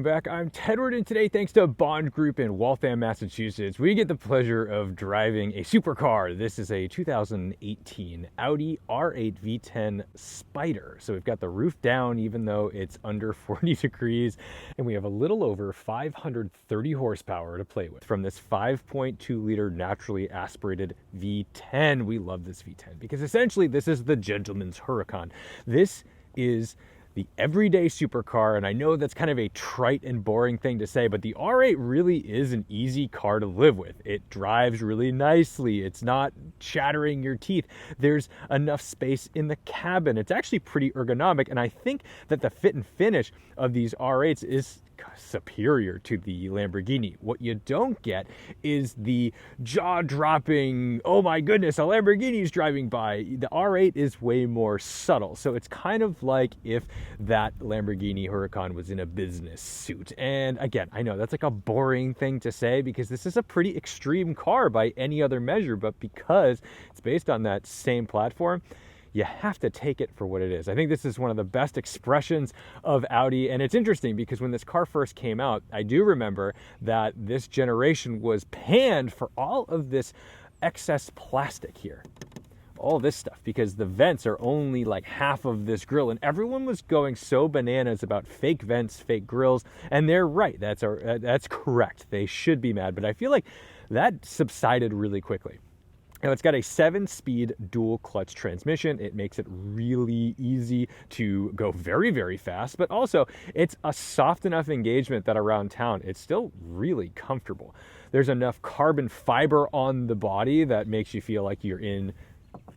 back. I'm Tedward, and today, thanks to Bond Group in Waltham, Massachusetts, we get the pleasure of driving a supercar. This is a 2018 Audi R8 V10 Spyder. So we've got the roof down, even though it's under 40 degrees, and we have a little over 530 horsepower to play with from this 5.2 liter naturally aspirated V10. We love this V10 because essentially this is the gentleman's Huracan. This is the everyday supercar, and I know that's kind of a trite and boring thing to say, but the R8 really is an easy car to live with. It drives really nicely. It's not chattering your teeth. There's enough space in the cabin. It's actually pretty ergonomic, and I think that the fit and finish of these R8s is superior to the Lamborghini. What you don't get is the jaw-dropping, oh my goodness, a Lamborghini's driving by. The R8 is way more subtle. So it's kind of like if that Lamborghini Huracan was in a business suit. And again, I know that's like a boring thing to say because this is a pretty extreme car by any other measure, but because it's based on that same platform, you have to take it for what it is. I think this is one of the best expressions of Audi, and it's interesting because when this car first came out, I do remember that this generation was panned for all of this excess plastic here. All this stuff, because the vents are only like half of this grill, and everyone was going so bananas about fake vents, fake grills, and they're right. That's correct. They should be mad, but I feel like that subsided really quickly. Now, it's got a 7-speed dual clutch transmission. It makes it really easy to go very, very fast, but also it's a soft enough engagement that around town, it's still really comfortable. There's enough carbon fiber on the body that makes you feel like you're in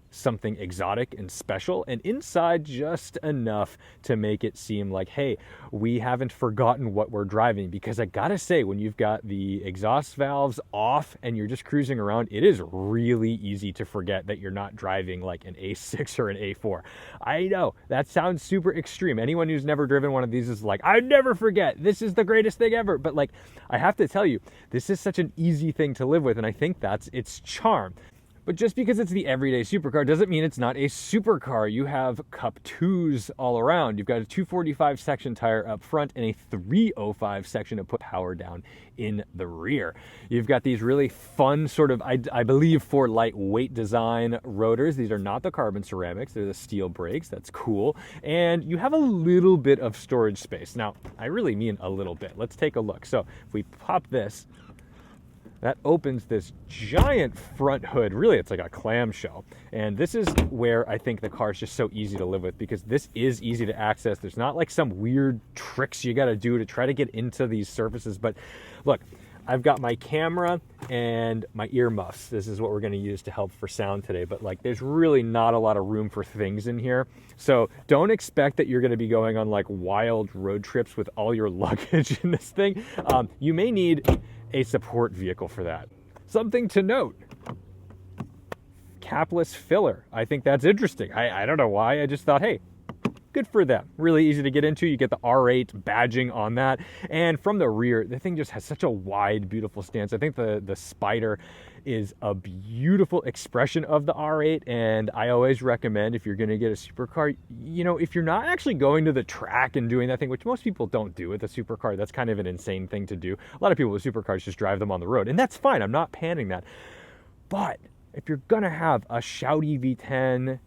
something exotic and special, and inside just enough to make it seem like, hey, we haven't forgotten what we're driving. Because I gotta say, when you've got the exhaust valves off and you're just cruising around, it is really easy to forget that you're not driving like an A6 or an A4. I know that sounds super extreme. Anyone who's never driven one of these is like, I never forget, this is the greatest thing ever. But like, I have to tell you, this is such an easy thing to live with, and I think that's its charm. But just because it's the everyday supercar doesn't mean it's not a supercar. You have Cup 2s all around. You've got a 245 section tire up front and a 305 section to put power down in the rear. You've got these really fun sort of, I believe, for lightweight design rotors. These are not the carbon ceramics. They're the steel brakes. That's cool. And you have a little bit of storage space. Now, I really mean a little bit. Let's take a look. So if we pop this, that opens this giant front hood. Really, it's like a clamshell. And this is where I think the car is just so easy to live with, because this is easy to access. There's not like some weird tricks you got to do to try to get into these surfaces. But look, I've got my camera and my earmuffs. This is what we're going to use to help for sound today. But like, there's really not a lot of room for things in here. So don't expect that you're going to be going on like wild road trips with all your luggage in this thing. You may need a support vehicle for that. Something to note, capless filler. I think that's interesting. I don't know why. I just thought, hey, good for them. Really easy to get into. You get the R8 badging on that. And from the rear, the thing just has such a wide, beautiful stance. I think the Spyder is a beautiful expression of the R8. And I always recommend, if you're going to get a supercar, you know, if you're not actually going to the track and doing that thing, which most people don't do with a supercar, that's kind of an insane thing to do. A lot of people with supercars just drive them on the road, and that's fine. I'm not panning that. But if you're going to have a shouty V10,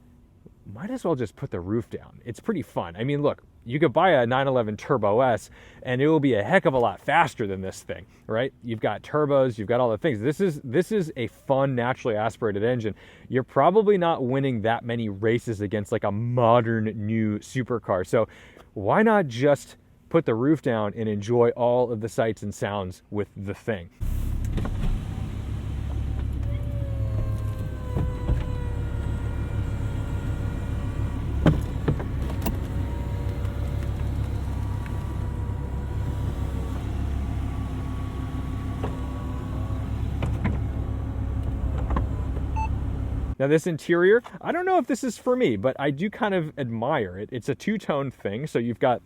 might as well just put the roof down. It's pretty fun. I mean, look, you could buy a 911 Turbo S and it will be a heck of a lot faster than this thing, right? You've got turbos, you've got all the things. This is a fun, naturally aspirated engine. You're probably not winning that many races against like a modern new supercar. So why not just put the roof down and enjoy all of the sights and sounds with the thing? Now this interior, I don't know if this is for me, but I do kind of admire it. It's a two-tone thing, so you've got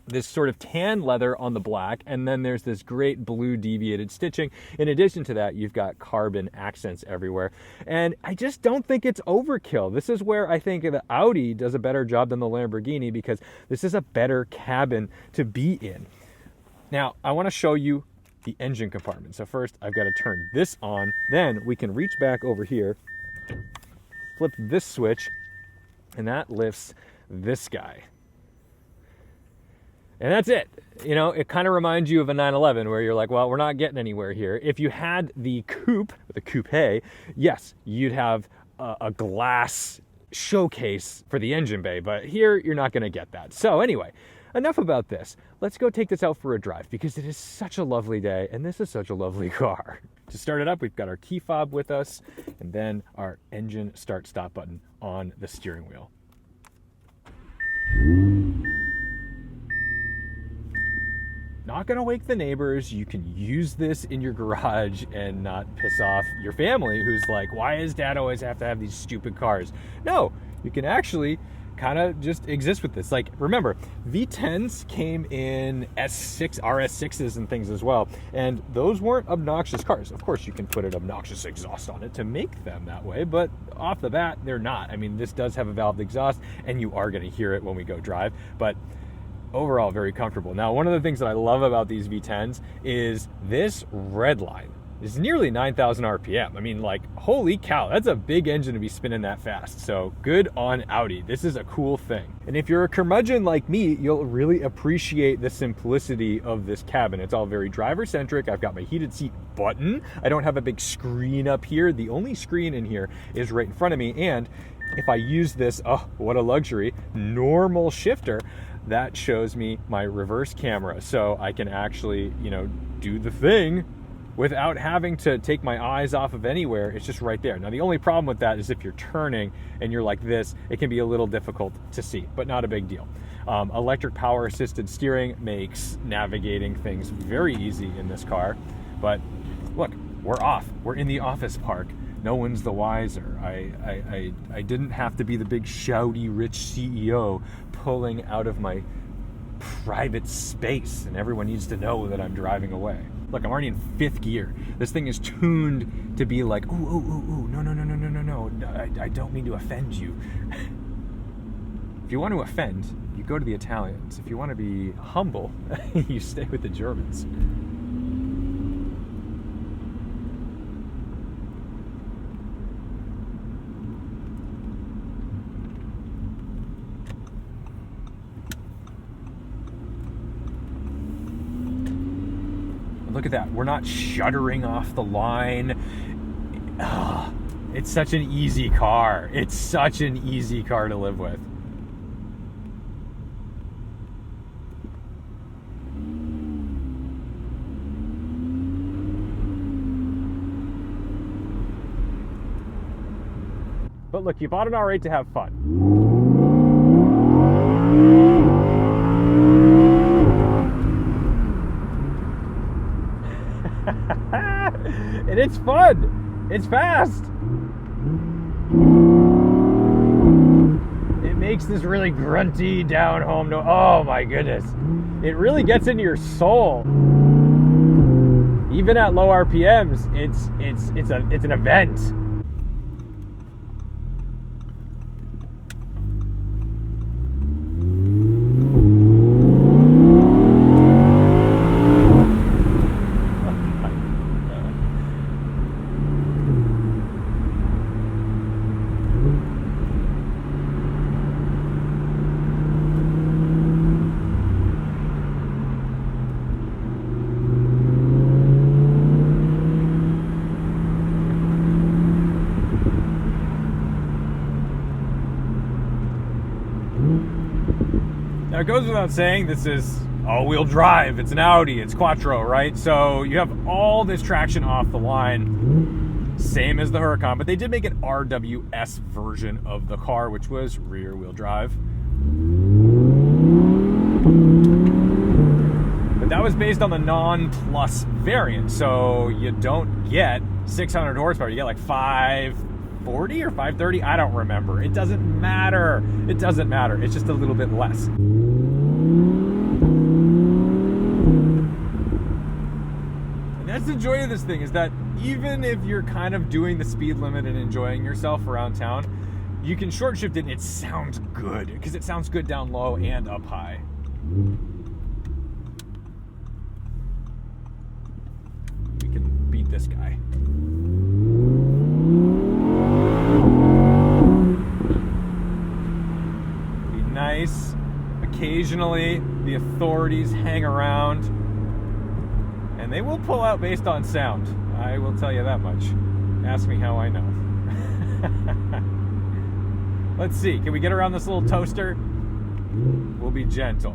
this sort of tan leather on the black, and then there's this great blue deviated stitching. In addition to that, you've got carbon accents everywhere. And I just don't think it's overkill. This is where I think the Audi does a better job than the Lamborghini, because this is a better cabin to be in. Now, I want to show you the engine compartment. So first, I've got to turn this on. Then we can reach back over here, flip this switch, and that lifts this guy. And that's it. You know, it kind of reminds you of a 911 where you're like, well, we're not getting anywhere here. If you had the coupe, the coupe, yes, you'd have a glass showcase for the engine bay, but here you're not going to get that. So anyway, enough about this. Let's go take this out for a drive because it is such a lovely day and this is such a lovely car. To start it up, we've got our key fob with us and then our engine start-stop button on the steering wheel. Not gonna wake the neighbors. You can use this in your garage and not piss off your family who's like, why does dad always have to have these stupid cars? No, you can actually kind of just exist with this. Like, remember, V10s came in S6, RS6s and things as well, and those weren't obnoxious cars. Of course, you can put an obnoxious exhaust on it to make them that way, but off the bat, they're not. I mean, this does have a valved exhaust, and you are gonna hear it when we go drive, but overall, very comfortable. Now, one of the things that I love about these V10s is this red line is nearly 9,000 RPM. I mean, like, holy cow, that's a big engine to be spinning that fast. So good on Audi. This is a cool thing. And if you're a curmudgeon like me, you'll really appreciate the simplicity of this cabin. It's all very driver-centric. I've got my heated seat button. I don't have a big screen up here. The only screen in here is right in front of me. And if I use this, oh, what a luxury, normal shifter, that shows me my reverse camera. So I can actually, you know, do the thing without having to take my eyes off of anywhere. It's just right there. Now, the only problem with that is if you're turning and you're like this, it can be a little difficult to see, but not a big deal. Electric power assisted steering makes navigating things very easy in this car. But look, we're off. We're in the office park. No one's the wiser. I didn't have to be the big shouty rich CEO pulling out of my private space, and everyone needs to know that I'm driving away. Look, I'm already in 5th gear. This thing is tuned to be like, ooh, no, I don't mean to offend you. If you want to offend, you go to the Italians. If you want to be humble, you stay with the Germans. Look at that. We're not shuddering off the line. It's such an easy car. It's such an easy car to live with. But look, you bought an R8 to have fun. And it's fun. It's fast. It makes this really grunty down home noise. Oh my goodness. It really gets into your soul. Even at low RPMs, it's an event. Now, it goes without saying, this is all-wheel drive. It's an Audi. It's Quattro, right? So you have all this traction off the line, same as the Huracan, but they did make an RWS version of the car, which was rear-wheel drive. But that was based on the non-plus variant, so you don't get 600 horsepower. You get like 540 or 530, I don't remember. It doesn't matter. It doesn't matter. It's just a little bit less. And that's the joy of this thing, is that even if you're kind of doing the speed limit and enjoying yourself around town, you can short shift it and it sounds good, because it sounds good down low and up high. this guy. Be nice. Occasionally, the authorities hang around, and they will pull out based on sound. I will tell you that much. Ask me how I know. Let's see. Can we get around this little toaster? We'll be gentle.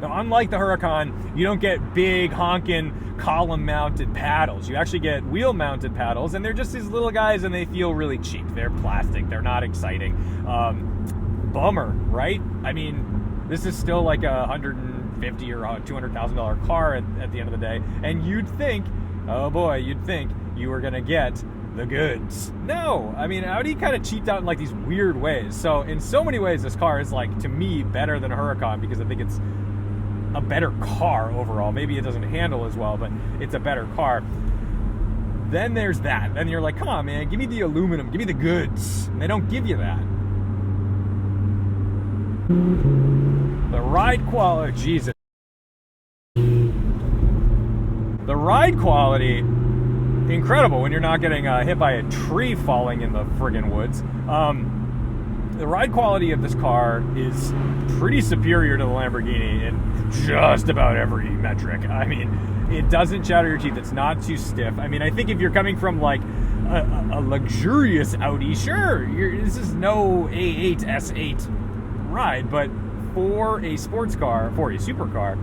Now, unlike the Huracan, you don't get big honking column-mounted paddles. You actually get wheel-mounted paddles, and they're just these little guys, and they feel really cheap. They're plastic. They're not exciting. Bummer, right? I mean, this is still like a $150,000 or $200,000 car at the end of the day, and you'd think, oh boy, you'd think you were gonna get the goods. No, I mean, Audi kind of cheaped out in like these weird ways. So in so many ways, this car is like, to me, better than a Huracan because I think it's a better car overall. Maybe it doesn't handle as well, but it's a better car. Then there's that. Then you're like, come on, man, give me the aluminum, give me the goods. And they don't give you that. The ride quality, Jesus. The ride quality, incredible when you're not getting hit by a tree falling in the friggin' woods. The ride quality of this car is pretty superior to the Lamborghini in just about every metric. I mean, it doesn't chatter your teeth. It's not too stiff. I mean, I think if you're coming from like a luxurious Audi, sure, this is no A8, S8 ride, but for a sports car, for a supercar,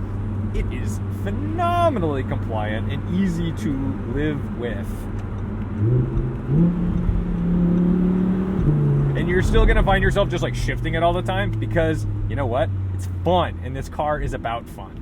it is phenomenally compliant and easy to live with. And you're still gonna find yourself just like shifting it all the time because, you know what? It's fun, and this car is about fun.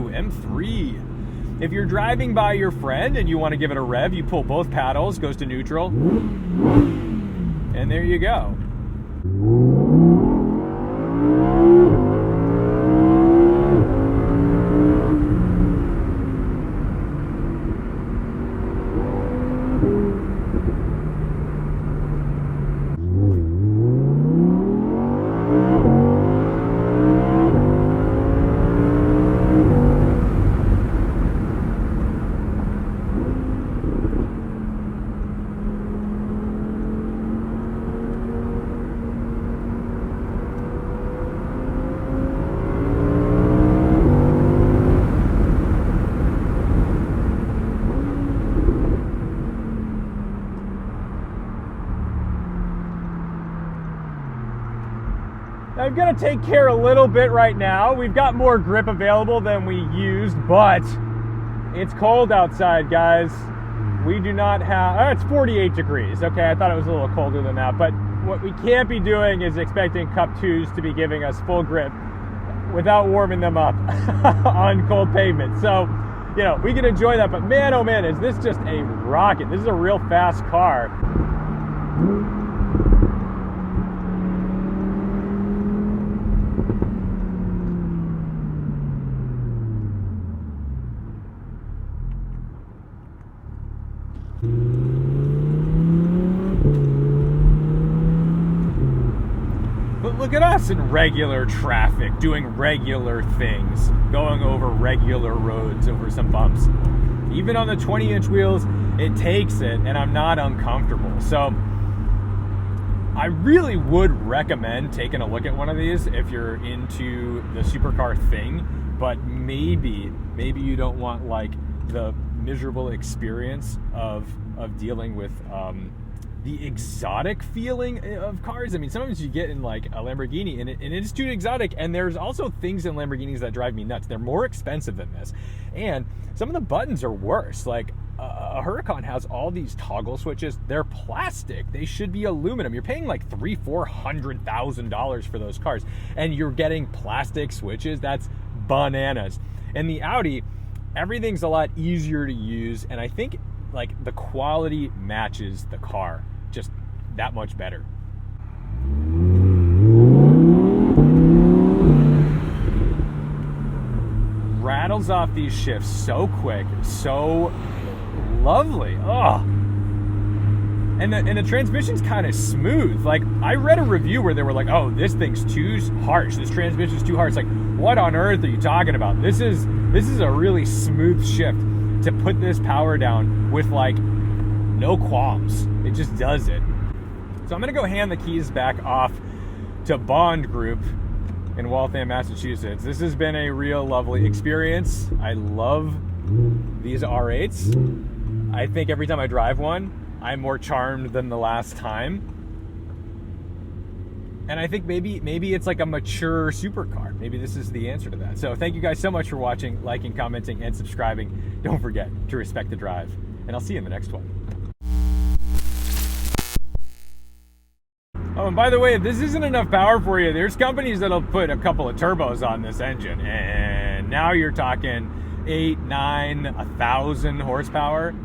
M3. If you're driving by your friend and you want to give it a rev, you pull both paddles, goes to neutral, and there you go. I'm gonna take care a little bit right now. We've got more grip available than we used, but it's cold outside, guys. We do not have, it's 48 degrees. Okay, I thought it was a little colder than that, but what we can't be doing is expecting Cup 2s to be giving us full grip without warming them up on cold pavement. So, you know, we can enjoy that, but man, oh man, is this just a rocket. This is a real fast car. But look at us in regular traffic, doing regular things, going over regular roads, over some bumps. Even on the 20-inch wheels, it takes it, and I'm not uncomfortable. So, I really would recommend taking a look at one of these if you're into the supercar thing, but maybe you don't want like the miserable experience of dealing with the exotic feeling of cars. I mean, sometimes you get in like a Lamborghini and it is too exotic, and there's also things in Lamborghinis that drive me nuts. They're more expensive than this, and some of the buttons are worse. Like a Huracan has all these toggle switches. They're plastic. They should be aluminum. You're paying like $300,000-$400,000 for those cars, and you're getting plastic switches. That's bananas. And the Audi, everything's a lot easier to use, and I think like the quality matches the car just that much better. Rattles off these shifts so quick, so lovely. Oh, and the transmission's kind of smooth. Like, I read a review where they were like, "Oh, this thing's too harsh. This transmission's too harsh." It's like, what on earth are you talking about? This is a really smooth shift to put this power down with like no qualms. It just does it. So I'm gonna go hand the keys back off to Bond Group in Waltham, Massachusetts. This has been a real lovely experience. I love these R8s. I think every time I drive one, I'm more charmed than the last time. And I think maybe it's like a mature supercar. Maybe this is the answer to that. So thank you guys so much for watching, liking, commenting, and subscribing. Don't forget to respect the drive. And I'll see you in the next one. Oh, and by the way, if this isn't enough power for you, there's companies that'll put a couple of turbos on this engine. And now you're talking 8, 9, 1,000 horsepower.